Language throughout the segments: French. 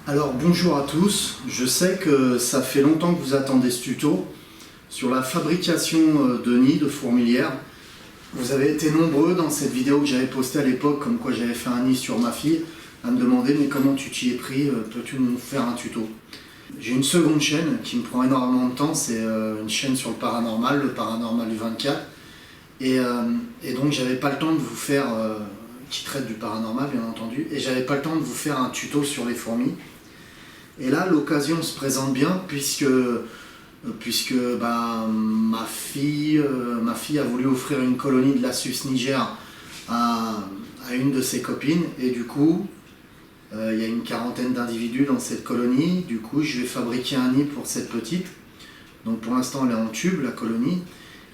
Alors bonjour à tous, je sais que ça fait longtemps que vous attendez ce tuto sur la fabrication de nids de fourmilières. Vous avez été nombreux dans cette vidéo que j'avais postée à l'époque, comme quoi j'avais fait un nid sur ma fille, à me demander mais comment tu t'y es pris, peux-tu nous faire un tuto? J'ai une seconde chaîne qui me prend énormément de temps, c'est une chaîne sur le paranormal du 24. Et donc j'avais pas le temps de vous faire, qui traite du paranormal bien entendu, et j'avais pas le temps de vous faire un tuto sur les fourmis. Et là l'occasion se présente bien puisque ma fille a voulu offrir une colonie de Lassus niger à une de ses copines, et du coup il y a une quarantaine d'individus dans cette colonie. Du coup je vais fabriquer un nid pour cette petite, donc pour l'instant elle est en tube la colonie,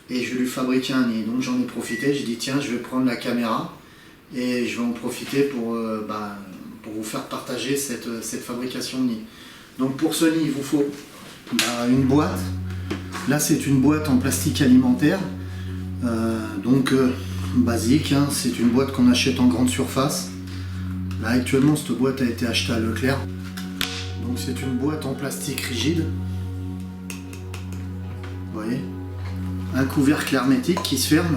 et je vais lui fabriquer un nid. Donc j'en ai profité, j'ai dit tiens je vais prendre la caméra et je vais en profiter pour vous faire partager cette fabrication de nid. Donc pour ce nid il vous faut une boîte. Là c'est une boîte en plastique alimentaire, basique, hein. C'est une boîte qu'on achète en grande surface. Là actuellement cette boîte a été achetée à Leclerc. Donc c'est une boîte en plastique rigide. Vous voyez, un couvercle hermétique qui se ferme.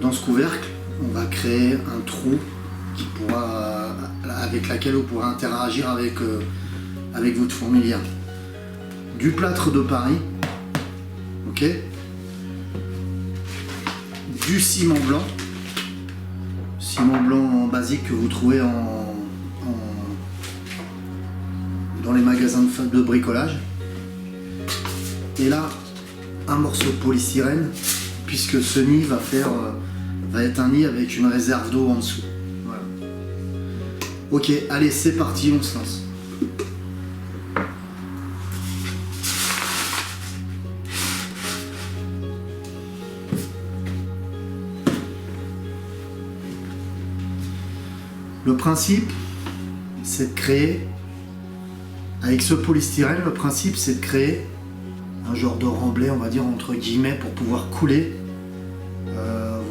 Dans ce couvercle on va créer un trou avec laquelle vous pourrez interagir avec votre fourmilière. Du plâtre de Paris, ok, du ciment blanc basique que vous trouvez dans les magasins de bricolage, et là un morceau de polystyrène, puisque ce nid va être un nid avec une réserve d'eau en dessous. Voilà. Ok, allez c'est parti, on se lance. Le principe, c'est de créer, avec ce polystyrène, le principe c'est de créer un genre de remblai, on va dire entre guillemets, pour pouvoir couler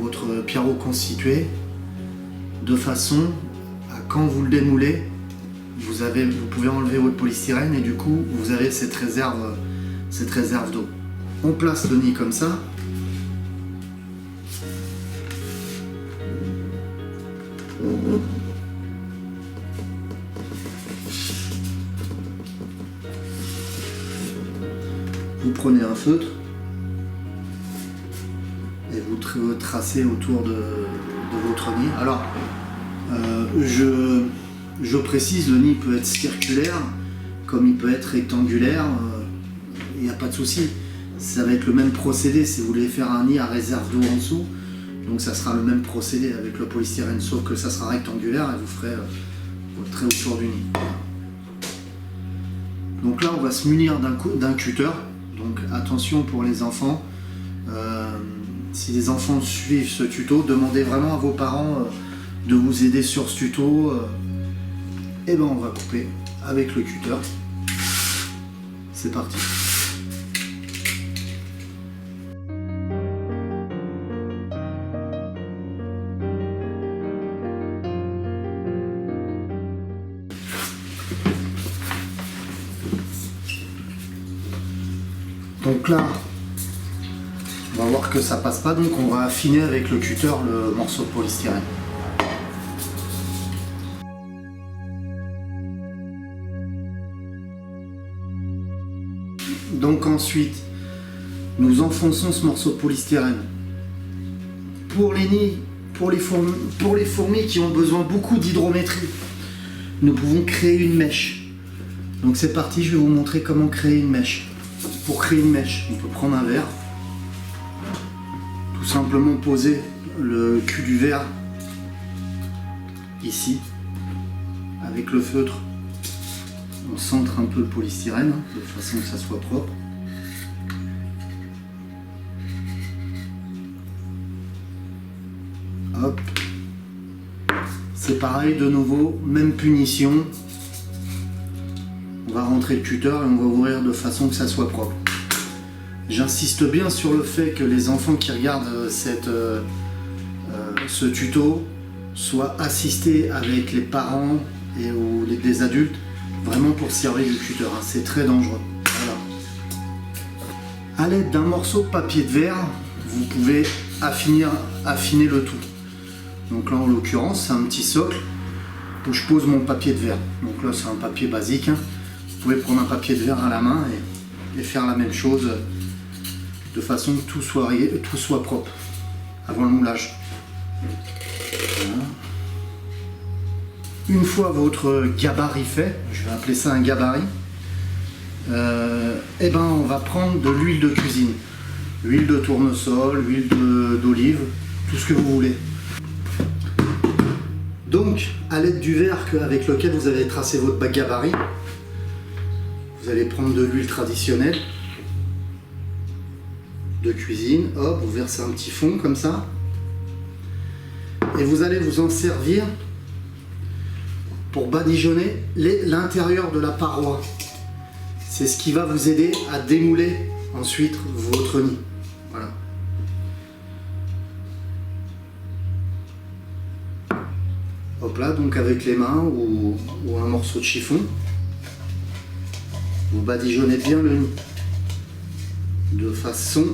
votre pierrot constitué, de façon à quand vous le démoulez, vous pouvez enlever votre polystyrène et du coup vous avez cette réserve d'eau. On place le nid comme ça. Vous prenez un feutre et vous tracez autour de votre nid. Alors, je précise, le nid peut être circulaire, comme il peut être rectangulaire, il n'y a pas de souci. Ça va être le même procédé si vous voulez faire un nid à réserve d'eau en dessous. Donc ça sera le même procédé avec le polystyrène, sauf que ça sera rectangulaire et vous ferez votre trait autour du nid. Donc là, on va se munir d'un cutter. Donc attention pour les enfants, si les enfants suivent ce tuto, demandez vraiment à vos parents de vous aider sur ce tuto. Et ben on va couper avec le cutter. C'est parti. Donc là, on va voir que ça passe pas, donc on va affiner avec le cutter le morceau de polystyrène. Donc ensuite, nous enfonçons ce morceau de polystyrène. Pour les nids, pour les fourmis qui ont besoin beaucoup d'hydrométrie, nous pouvons créer une mèche. Donc c'est parti, je vais vous montrer comment créer une mèche. Pour créer une mèche, on peut prendre un verre, tout simplement poser le cul du verre ici, avec le feutre, on centre un peu le polystyrène, de façon que ça soit propre. Hop, c'est pareil de nouveau, même punition. On va rentrer le cutter et on va ouvrir de façon que ça soit propre. J'insiste bien sur le fait que les enfants qui regardent ce tuto soient assistés avec les parents et des adultes, vraiment pour se servir du cutter, hein. C'est très dangereux. Voilà. À l'aide d'un morceau de papier de verre, vous pouvez affiner le tout. Donc là en l'occurrence c'est un petit socle où je pose mon papier de verre. Donc là c'est un papier basique, hein. Vous pouvez prendre un papier de verre à la main et faire la même chose de façon que tout soit propre avant le moulage. Voilà. Une fois votre gabarit fait, je vais appeler ça un gabarit, et ben on va prendre de l'huile de cuisine, huile de tournesol, huile d'olive, tout ce que vous voulez. Donc à l'aide du verre avec lequel vous allez tracer votre gabarit, vous allez prendre de l'huile traditionnelle de cuisine, hop, vous versez un petit fond comme ça, et vous allez vous en servir pour badigeonner l'intérieur de la paroi. C'est ce qui va vous aider à démouler ensuite votre nid. Voilà. Hop là, donc avec les mains ou un morceau de chiffon, vous badigeonnez bien le nid de façon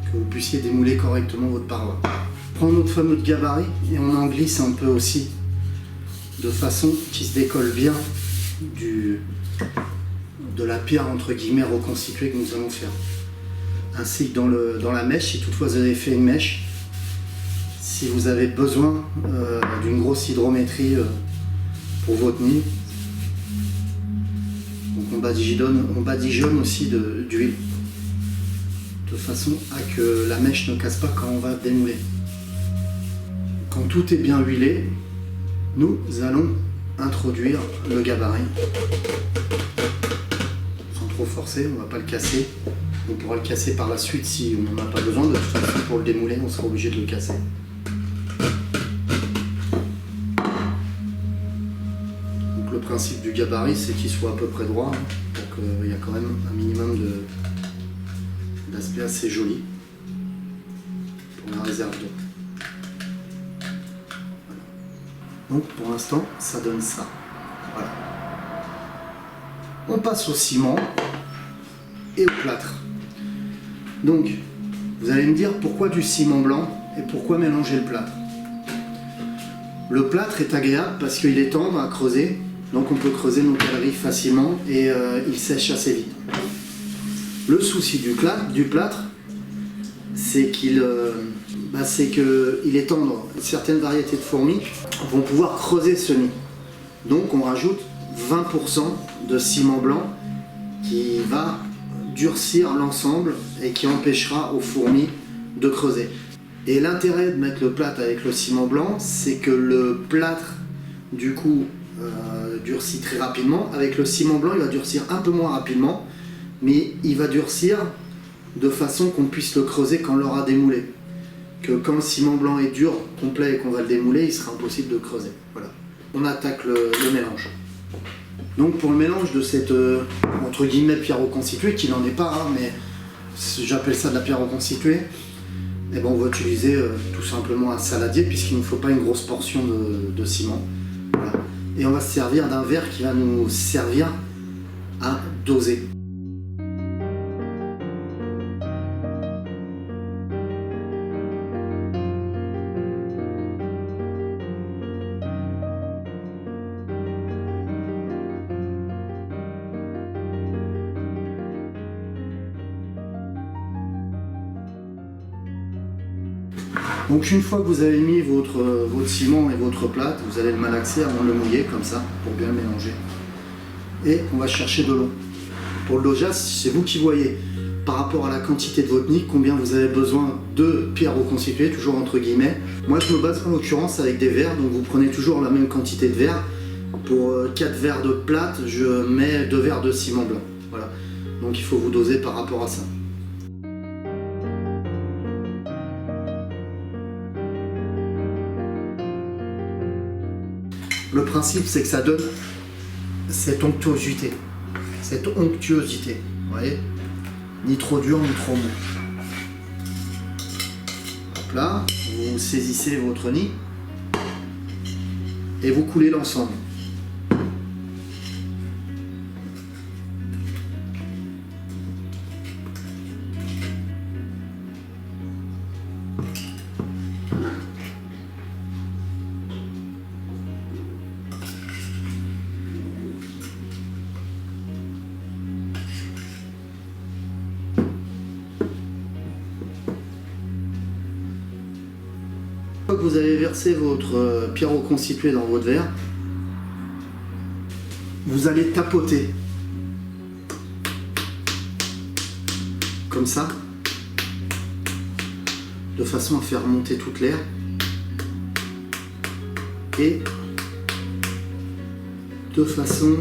que vous puissiez démouler correctement votre paroi. Prends notre fameux gabarit et on en glisse un peu aussi de façon qui se décolle bien de la pierre entre guillemets reconstituée que nous allons faire. Ainsi que dans la mèche, si toutefois vous avez fait une mèche, si vous avez besoin d'une grosse hydrométrie pour votre nid, donc on badigeonne aussi d'huile de façon à que la mèche ne casse pas quand on va démouler. Quand tout est bien huilé, nous allons introduire le gabarit sans trop forcer, on ne va pas le casser. On pourra le casser par la suite si on n'en a pas besoin. De toute façon, pour le démouler, on sera obligé de le casser. Donc le principe du gabarit, c'est qu'il soit à peu près droit, hein, pour qu'il y ait quand même un minimum d'aspect assez joli pour la réserve d'eau. Voilà. Donc pour l'instant, ça donne ça. Voilà. On passe au ciment et au plâtre. Donc, vous allez me dire pourquoi du ciment blanc et pourquoi mélanger le plâtre. Le plâtre est agréable parce qu'il est tendre à creuser, donc on peut creuser nos galeries facilement et il sèche assez vite. Le souci du plâtre, c'est qu'il est tendre. Certaines variétés de fourmis vont pouvoir creuser ce nid. Donc on rajoute 20% de ciment blanc qui va durcir l'ensemble et qui empêchera aux fourmis de creuser. Et l'intérêt de mettre le plâtre avec le ciment blanc, c'est que le plâtre du coup durcit très rapidement. Avec le ciment blanc, il va durcir un peu moins rapidement, mais il va durcir de façon qu'on puisse le creuser quand on l'aura démoulé. Que quand le ciment blanc est dur, complet et qu'on va le démouler, il sera impossible de creuser. Voilà. On attaque le mélange. Donc pour le mélange de cette entre guillemets pierre reconstituée, qui n'en est pas, hein, mais j'appelle ça de la pierre reconstituée, et ben on va utiliser tout simplement un saladier puisqu'il ne faut pas une grosse portion de ciment. Voilà. Et on va se servir d'un verre qui va nous servir à doser. Donc une fois que vous avez mis votre ciment et votre plâtre, vous allez le malaxer avant de le mouiller comme ça, pour bien le mélanger. Et on va chercher de l'eau. Pour le dosage, c'est vous qui voyez, par rapport à la quantité de votre nid, combien vous avez besoin de pierres reconstituées, toujours entre guillemets. Moi je me base en l'occurrence avec des verres, donc vous prenez toujours la même quantité de verres. Pour 4 verres de plâtre, je mets 2 verres de ciment blanc. Voilà. Donc il faut vous doser par rapport à ça. Le principe, c'est que ça donne cette onctuosité. Vous voyez, ni trop dur, ni trop mou. Hop là, vous vous saisissez votre nid et vous coulez l'ensemble. Une fois que vous avez versé votre pierre reconstituée dans votre verre, vous allez tapoter comme ça, de façon à faire monter toute l'air et de façon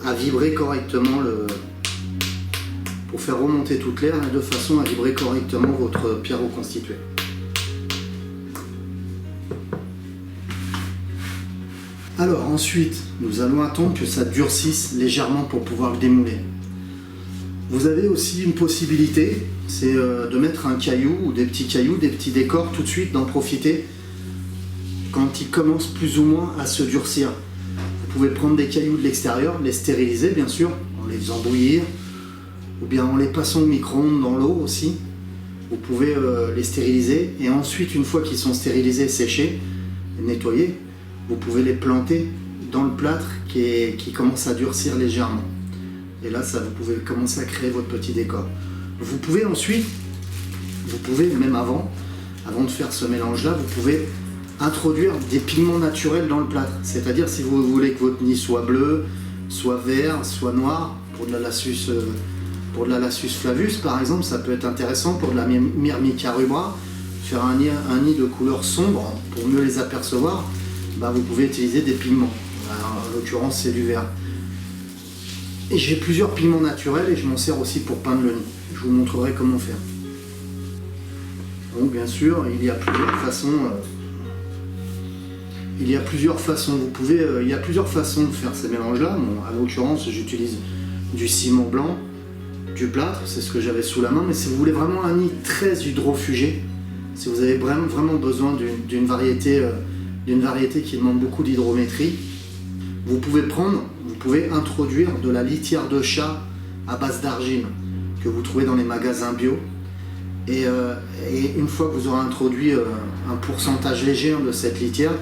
à vibrer correctement pour faire remonter toute l'air et de façon à vibrer correctement votre pierre reconstituée. Alors ensuite, nous allons attendre que ça durcisse légèrement pour pouvoir le démouler. Vous avez aussi une possibilité, c'est de mettre un caillou ou des petits cailloux, des petits décors tout de suite, d'en profiter quand il commence plus ou moins à se durcir. Vous pouvez prendre des cailloux de l'extérieur, les stériliser bien sûr, en les faisant bouillir, ou bien en les passant au micro-ondes dans l'eau aussi. Vous pouvez les stériliser et ensuite, une fois qu'ils sont stérilisés, séchés, nettoyés, vous pouvez les planter dans le plâtre qui commence à durcir légèrement. Et là, vous pouvez commencer à créer votre petit décor. Vous pouvez ensuite, même avant de faire ce mélange-là, vous pouvez introduire des pigments naturels dans le plâtre. C'est-à-dire, si vous voulez que votre nid soit bleu, soit vert, soit noir, pour de la Lasius flavus par exemple, ça peut être intéressant. Pour de la Myrmica rubra, faire un nid de couleur sombre pour mieux les apercevoir. Vous pouvez utiliser des pigments. Alors, en l'occurrence, c'est du vert. Et j'ai plusieurs pigments naturels et je m'en sers aussi pour peindre le nid. Je vous montrerai comment faire. Donc, bien sûr, il y a plusieurs façons. Il y a plusieurs façons de faire ces mélanges-là. Bon, à l'occurrence, j'utilise du ciment blanc, du plâtre, c'est ce que j'avais sous la main. Mais si vous voulez vraiment un nid très hydrofugé, si vous avez vraiment besoin d'une variété qui demande beaucoup d'hydrométrie, vous pouvez introduire de la litière de chat à base d'argile que vous trouvez dans les magasins bio. Et une fois que vous aurez introduit un pourcentage léger de cette litière,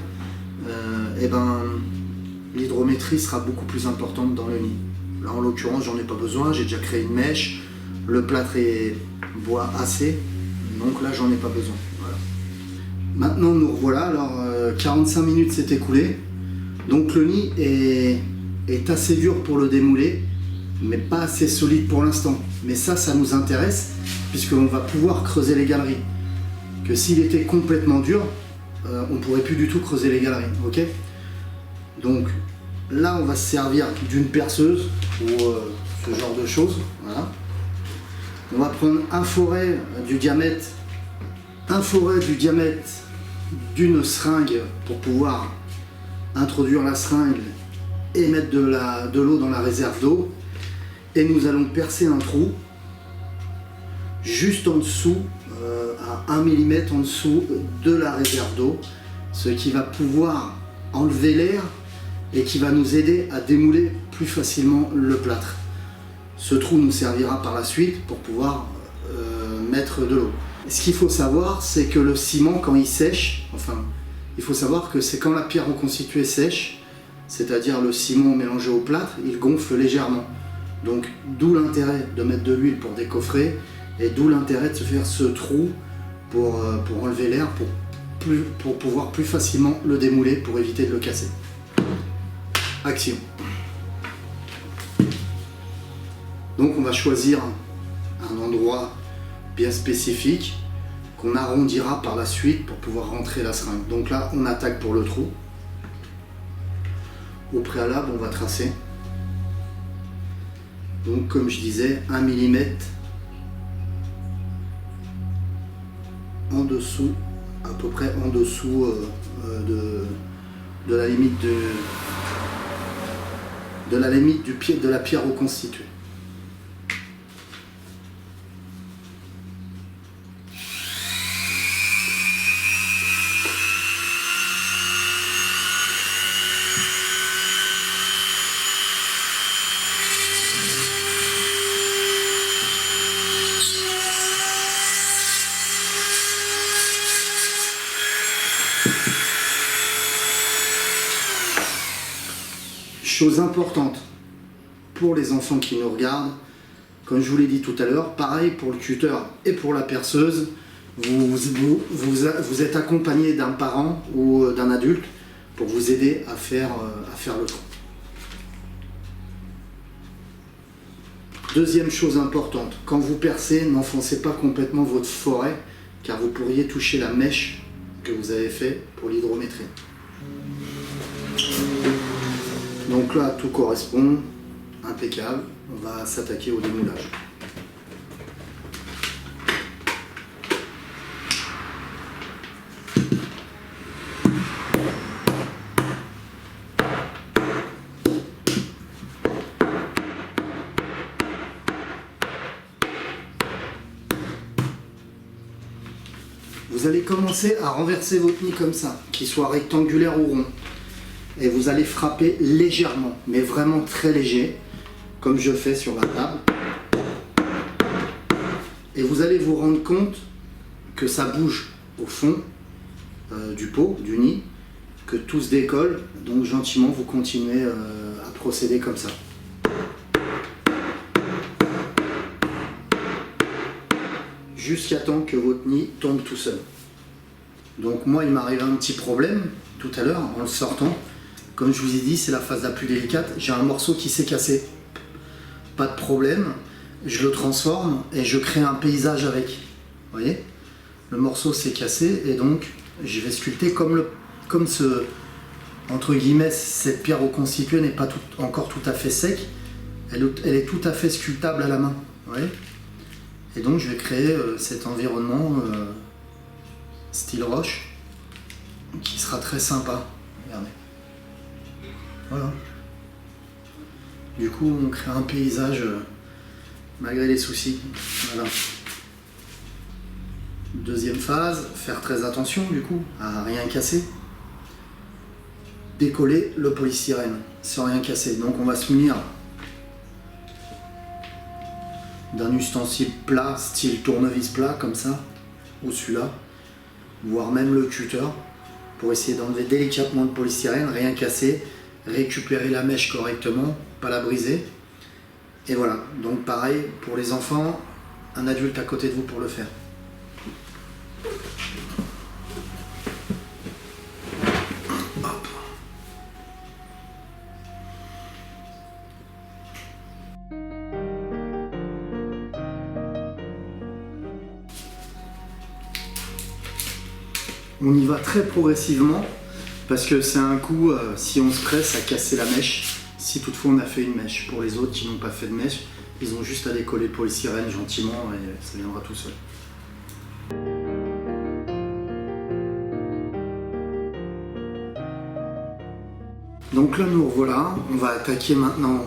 l'hydrométrie sera beaucoup plus importante dans le nid. Là, en l'occurrence, j'en ai pas besoin, j'ai déjà créé une mèche, le plâtre est bois assez, donc là, j'en ai pas besoin. Voilà. Maintenant, nous revoilà. Alors, 45 minutes s'est écoulé. Donc, le nid est assez dur pour le démouler, mais pas assez solide pour l'instant. Mais ça nous intéresse, puisqu'on va pouvoir creuser les galeries. Que s'il était complètement dur, on ne pourrait plus du tout creuser les galeries. Ok ? Donc, là, on va se servir d'une perceuse ou ce genre de choses. Voilà. On va prendre un forêt du diamètre d'une seringue pour pouvoir introduire la seringue et mettre de l'eau dans la réserve d'eau. Et nous allons percer un trou juste en dessous, à 1 mm en dessous de la réserve d'eau, ce qui va pouvoir enlever l'air et qui va nous aider à démouler plus facilement le plâtre. Ce trou nous servira par la suite pour pouvoir mettre de l'eau. Ce qu'il faut savoir, c'est que le ciment, quand il sèche, il faut savoir que c'est quand la pierre reconstituée sèche, c'est-à-dire le ciment mélangé au plâtre, il gonfle légèrement. Donc d'où l'intérêt de mettre de l'huile pour décoffrer et d'où l'intérêt de se faire ce trou pour enlever l'air, pour pouvoir plus facilement le démouler, pour éviter de le casser. Action. Donc on va choisir un endroit bien spécifique qu'on arrondira par la suite pour pouvoir rentrer la seringue. Donc là, on attaque pour le trou. Au préalable, on va tracer. Donc comme je disais, 1 mm en dessous, à peu près en dessous de la limite de la pierre reconstituée. chose importante pour les enfants qui nous regardent, comme je vous l'ai dit tout à l'heure, pareil pour le cutter et pour la perceuse, vous êtes accompagné d'un parent ou d'un adulte pour vous aider à faire le trou. Deuxième chose importante, quand vous percez, n'enfoncez pas complètement votre forêt, car vous pourriez toucher la mèche que vous avez fait pour l'hydrométrie. Donc là, tout correspond, impeccable. On va s'attaquer au démoulage. Vous allez commencer à renverser votre nid comme ça, qu'il soit rectangulaire ou rond. Et vous allez frapper légèrement, mais vraiment très léger, comme je fais sur la table. Et vous allez vous rendre compte que ça bouge au fond du pot, du nid, que tout se décolle. Donc gentiment, vous continuez à procéder comme ça. Jusqu'à temps que votre nid tombe tout seul. Donc moi, il m'arrive un petit problème tout à l'heure en le sortant. Comme je vous ai dit, c'est la phase la plus délicate. J'ai un morceau qui s'est cassé. Pas de problème, je le transforme et je crée un paysage avec. Vous voyez, le morceau s'est cassé et donc je vais sculpter comme ce, entre guillemets, cette pierre reconstituée n'est pas encore tout à fait sec. Elle est tout à fait sculptable à la main. Vous voyez, et donc je vais créer cet environnement style roche qui sera très sympa. Regardez. Voilà. Du coup, on crée un paysage malgré les soucis. Voilà. Deuxième phase, faire très attention du coup à rien casser. Décoller le polystyrène sans rien casser. Donc on va se munir d'un ustensile plat, style tournevis plat comme ça, ou celui-là, voire même le cutter, pour essayer d'enlever délicatement le polystyrène, rien casser, récupérer la mèche correctement, pas la briser. Et voilà, donc pareil pour les enfants, un adulte à côté de vous pour le faire. Hop. On y va très progressivement parce que c'est un coup, si on se presse à casser la mèche, si toutefois on a fait une mèche. Pour les autres qui n'ont pas fait de mèche, ils ont juste à décoller le polystyrène gentiment et ça viendra tout seul. Donc là nous revoilà, on va attaquer maintenant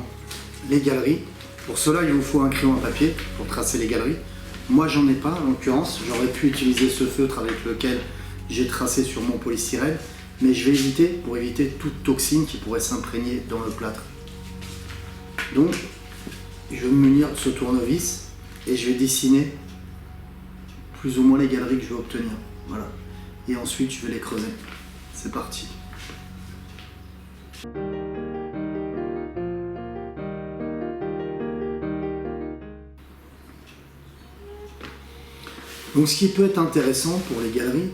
les galeries. Pour cela il vous faut un crayon à papier pour tracer les galeries. Moi j'en ai pas en l'occurrence, j'aurais pu utiliser ce feutre avec lequel j'ai tracé sur mon polystyrène, mais je vais éviter pour éviter toute toxine qui pourrait s'imprégner dans le plâtre. Donc je vais me munir de ce tournevis et je vais dessiner plus ou moins les galeries que je vais obtenir. Voilà. Et ensuite je vais les creuser. C'est parti. Donc ce qui peut être intéressant pour les galeries,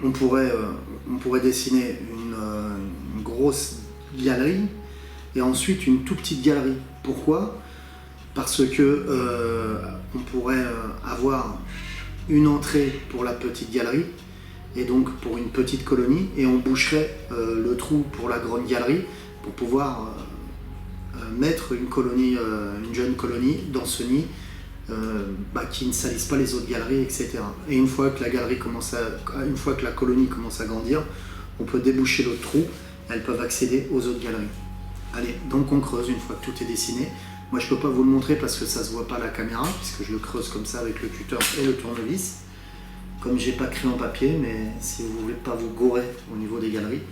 on pourrait dessiner une grosse galerie et ensuite une toute petite galerie. Pourquoi? Parce que on pourrait avoir une entrée pour la petite galerie et donc pour une petite colonie, et on boucherait le trou pour la grande galerie pour pouvoir mettre une colonie, une jeune colonie dans ce nid qui ne salisse pas les autres galeries, etc. Et une fois que la colonie commence à grandir, on peut déboucher l'autre trou, elles peuvent accéder aux autres galeries. Allez, donc on creuse une fois que tout est dessiné. Moi je peux pas vous le montrer parce que ça se voit pas à la caméra, puisque je le creuse comme ça avec le cutter et le tournevis. Comme j'ai pas de crayon papier, mais si vous voulez pas vous gourer au niveau des galeries,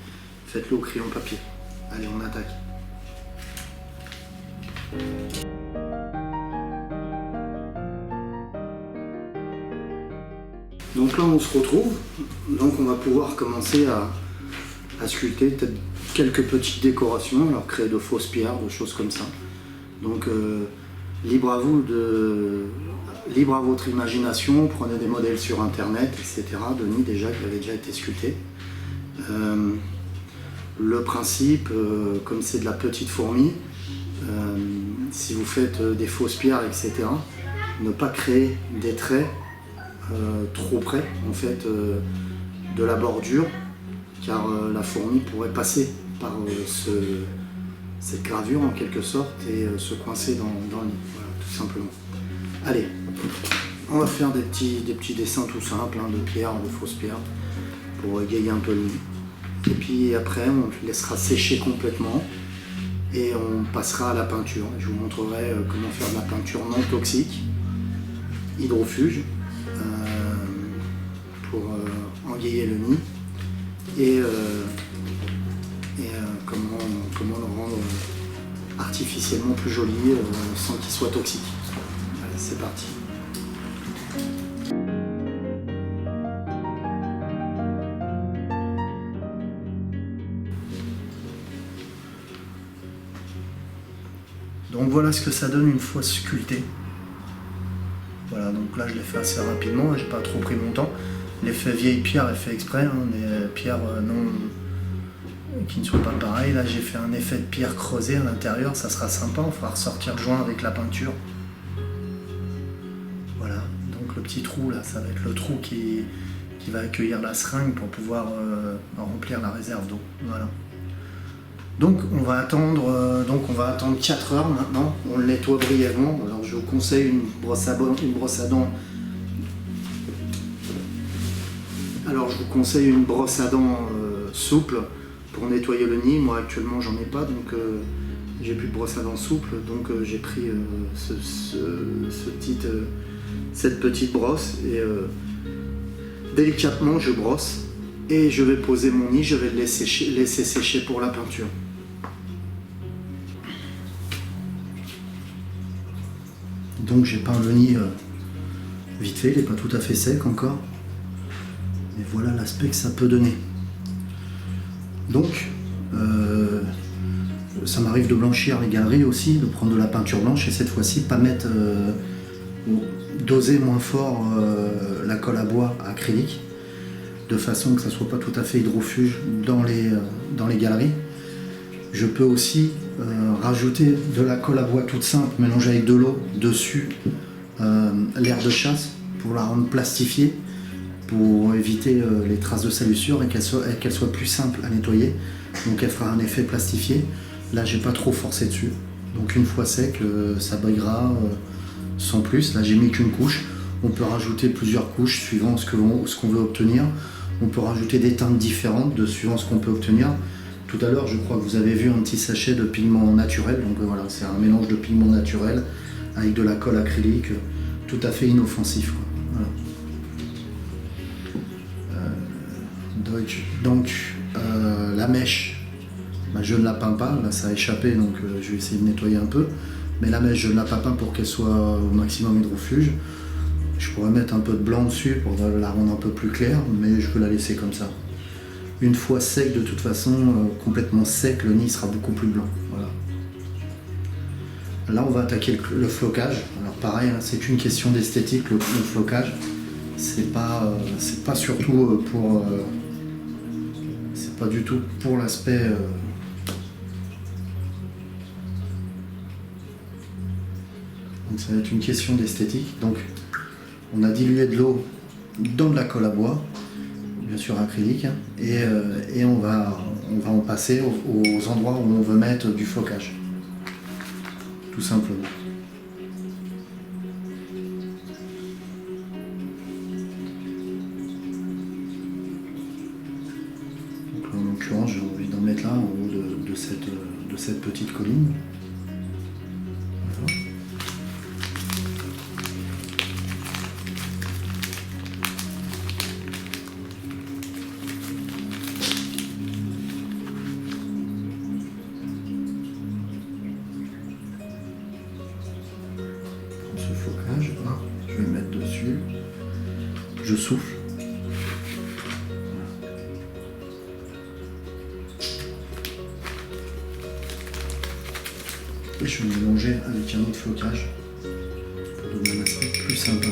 faites-le au crayon papier. Allez, on attaque. Donc là on se retrouve, donc on va pouvoir commencer à sculpter peut-être quelques petites décorations, alors créer de fausses pierres, de choses comme ça. Donc libre à vous, libre à votre imagination, prenez des modèles sur internet, etc. De nids déjà qui avaient déjà été sculptés. Le principe, comme c'est de la petite fourmi, si vous faites des fausses pierres, etc., ne pas créer des traits trop près en fait, de la bordure, car la fourmi pourrait passer par cette gravure en quelque sorte et se coincer dans le nid, voilà, tout simplement. Allez, on va faire des petits dessins tout simples, hein, de pierres, de fausses pierres, pour égayer un peu le nid. Et puis après, on le laissera sécher complètement et on passera à la peinture. Je vous montrerai comment faire de la peinture non toxique, hydrofuge, pour engayer le nid et comment le rendre artificiellement plus joli sans qu'il soit toxique. Allez, c'est parti. Donc voilà ce que ça donne une fois sculpté. Voilà, donc là je l'ai fait assez rapidement, j'ai pas trop pris mon temps. L'effet vieille pierre est fait exprès, hein, des pierres qui ne sont pas pareilles. Là j'ai fait un effet de pierre creusée à l'intérieur, ça sera sympa, on fera ressortir le joint avec la peinture. Voilà, donc le petit trou là, ça va être le trou qui va accueillir la seringue pour pouvoir remplir la réserve d'eau. Voilà. Donc on va attendre 4 heures maintenant, on le nettoie brièvement. Alors je vous conseille une brosse à dents. Alors je vous conseille une brosse à dents souple pour nettoyer le nid. Moi actuellement j'en ai pas, donc j'ai plus de brosse à dents souple, donc j'ai pris cette petite brosse et délicatement je brosse et je vais poser mon nid, je vais le laisser sécher pour la peinture. Donc j'ai peint le nid vite fait, il n'est pas tout à fait sec encore. Et voilà l'aspect que ça peut donner. Donc ça m'arrive de blanchir les galeries aussi, de prendre de la peinture blanche et cette fois-ci pas mettre doser moins fort la colle à bois acrylique, de façon que ça soit pas tout à fait hydrofuge dans les galeries. Je peux aussi rajouter de la colle à bois toute simple mélangée avec de l'eau dessus, l'air de chasse, pour la rendre plastifiée, pour éviter les traces de salissure et qu'elle soit plus simple à nettoyer. Donc elle fera un effet plastifié. Là j'ai pas trop forcé dessus, donc une fois sec ça baillera sans plus. Là j'ai mis qu'une couche, on peut rajouter plusieurs couches suivant ce qu'on veut obtenir. On peut rajouter des teintes différentes suivant ce qu'on peut obtenir. Tout à l'heure, je crois que vous avez vu un petit sachet de pigment naturel. Donc voilà, c'est un mélange de pigment naturel avec de la colle acrylique, tout à fait inoffensif, quoi. Voilà. Donc la mèche, je ne la peins pas. Là, ça a échappé, donc je vais essayer de nettoyer un peu. Mais la mèche, je ne la peins pas pour qu'elle soit au maximum hydrofuge. Je pourrais mettre un peu de blanc dessus pour la rendre un peu plus claire, mais je peux la laisser comme ça. Une fois sec, de toute façon, complètement sec, le nid sera beaucoup plus blanc. Voilà. Là, on va attaquer le flocage. Alors pareil, c'est une question d'esthétique, le flocage. C'est pas surtout pour... c'est pas du tout pour l'aspect... Donc ça va être une question d'esthétique. Donc on a dilué de l'eau dans de la colle à bois, bien sûr acrylique, hein, et on va en passer aux endroits où on veut mettre du flocage, tout simplement. Donc là, en l'occurrence, j'ai envie d'en mettre là en haut de cette petite colline. Voilà. Flocage, là, je vais le mettre dessus, je souffle. Et je vais mélanger avec un autre flocage pour donner un aspect plus sympa.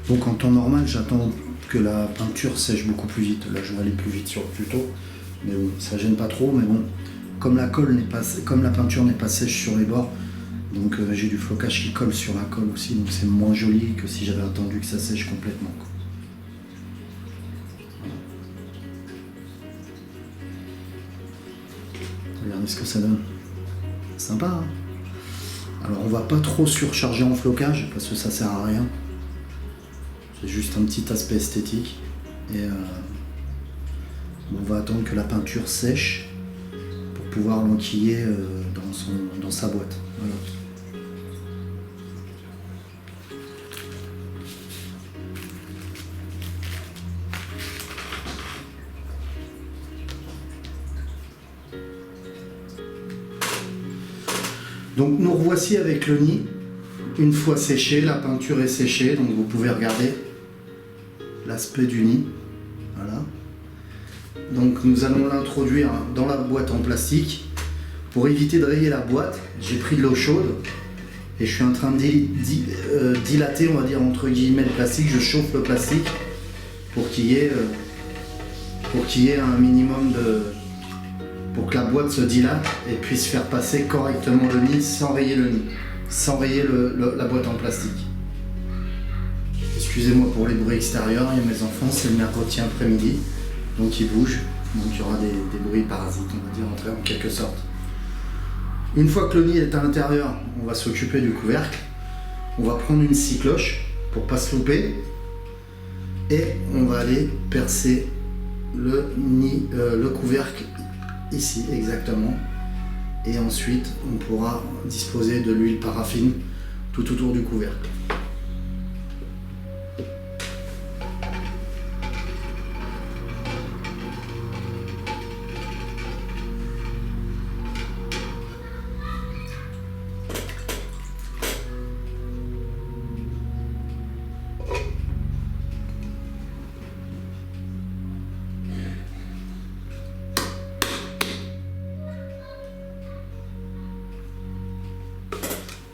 Donc en temps normal, j'attends que la peinture sèche beaucoup plus vite. Là, je vais aller plus vite sur le tuto, mais bon, ça gêne pas trop. Mais bon, comme la peinture n'est pas sèche sur les bords, donc j'ai du flocage qui colle sur la colle aussi, donc c'est moins joli que si j'avais attendu que ça sèche complètement, quoi. Regardez ce que ça donne. Sympa, hein? Alors on va pas trop surcharger en flocage parce que ça sert à rien. C'est juste un petit aspect esthétique. Et on va attendre que la peinture sèche pour pouvoir l'enquiller dans sa boîte. Voilà. Donc nous revoici avec le nid. Une fois séché, la peinture est séchée, donc vous pouvez regarder l'aspect du nid. Voilà. Donc nous allons l'introduire dans la boîte en plastique. Pour éviter de rayer la boîte, j'ai pris de l'eau chaude et je suis en train de dilater, on va dire entre guillemets, le plastique. Je chauffe le plastique pour qu'il y ait un minimum de... pour que la boîte se dilate et puisse faire passer correctement le nid sans rayer le nid, sans rayer la boîte en plastique. Excusez-moi pour les bruits extérieurs, il y a mes enfants, c'est le mercredi après-midi, donc ils bougent, donc il y aura des bruits parasites, on va dire, en quelque sorte. Une fois que le nid est à l'intérieur, on va s'occuper du couvercle. On va prendre une scie cloche pour ne pas se louper et on va aller percer le couvercle ici exactement, et ensuite on pourra disposer de l'huile paraffine tout autour du couvercle.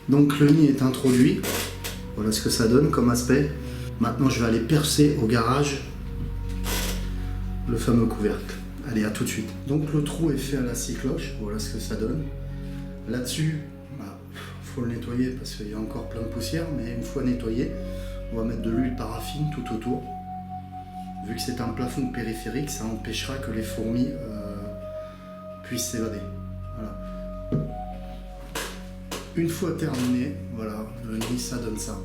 Donc le nid est introduit, voilà ce que ça donne comme aspect. Maintenant je vais aller percer au garage le fameux couvercle. Allez, à tout de suite. Donc le trou est fait à la scie cloche, voilà ce que ça donne. Là-dessus, faut le nettoyer parce qu'il y a encore plein de poussière, mais une fois nettoyé, on va mettre de l'huile paraffine tout autour. Vu que c'est un plafond périphérique, ça empêchera que les fourmis puissent s'évader. Voilà. Une fois terminé, voilà, le nid, ça donne ça.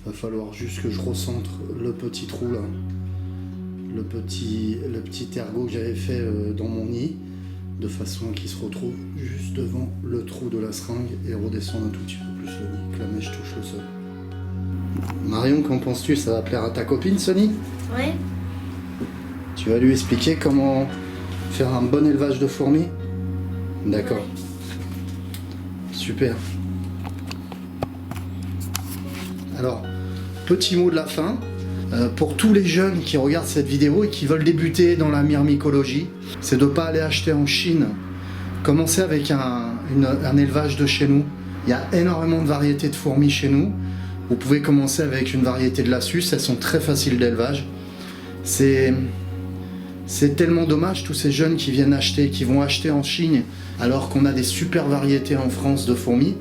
Il va falloir juste que je recentre le petit trou là. Le petit ergot que j'avais fait dans mon nid, de façon qu'il se retrouve juste devant le trou de la seringue et redescendre un tout petit peu plus le nid, que la mèche touche le sol. Marion, qu'en penses-tu? Ça va plaire à ta copine, ce nid? Oui. Tu vas lui expliquer comment faire un bon élevage de fourmis? D'accord. Super. Alors, petit mot de la fin. Pour tous les jeunes qui regardent cette vidéo et qui veulent débuter dans la myrmicologie, c'est de ne pas aller acheter en Chine. Commencez avec un élevage de chez nous. Il y a énormément de variétés de fourmis chez nous. Vous pouvez commencer avec une variété de Lassus, elles sont très faciles d'élevage. C'est tellement dommage tous ces jeunes qui vont acheter en Chine alors qu'on a des super variétés en France de fourmis.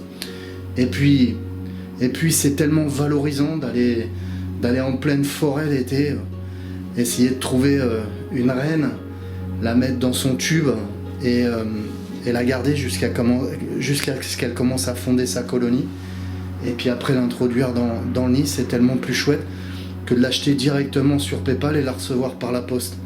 Et puis c'est tellement valorisant d'aller en pleine forêt l'été, essayer de trouver une reine, la mettre dans son tube et la garder jusqu'à ce qu'elle commence à fonder sa colonie. Et puis après l'introduire dans le nid, c'est tellement plus chouette que de l'acheter directement sur PayPal et la recevoir par la poste.